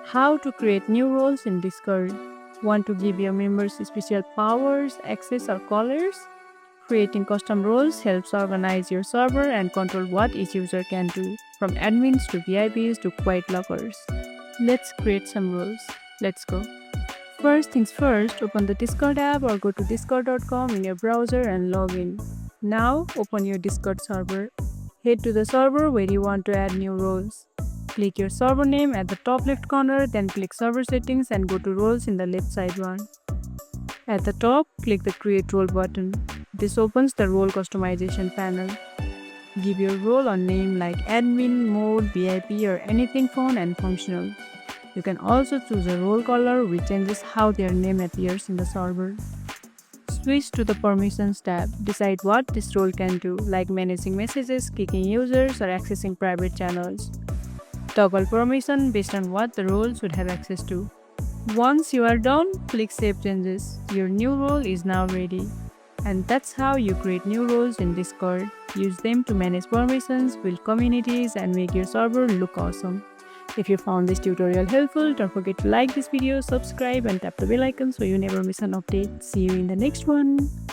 How to create new roles in Discord. Want to give your members special powers, access, or colors? Creating custom roles helps organize your server and control what each user can do, from admins to VIPs to quiet lockers. Let's create some roles. Let's go. First things first, open the Discord app or go to discord.com in your browser and log in. Now, open your Discord server. Head to the server where you want to add new roles. Click your server name at the top left corner, then click server settings and go to roles in the left side one. At the top, click the create role button. This opens the role customization panel. Give your role a name like admin, mode, VIP or anything fun and functional. You can also choose a role color which changes how their name appears in the server. Switch to the Permissions tab. Decide what this role can do, like managing messages, kicking users, or accessing private channels. Toggle permission based on what the role should have access to. Once you are done, click Save Changes. Your new role is now ready. And that's how you create new roles in Discord. Use them to manage permissions, build communities, and make your server look awesome. If you found this tutorial helpful, don't forget to like this video, subscribe, and tap the bell icon so you never miss an update. See you in the next one.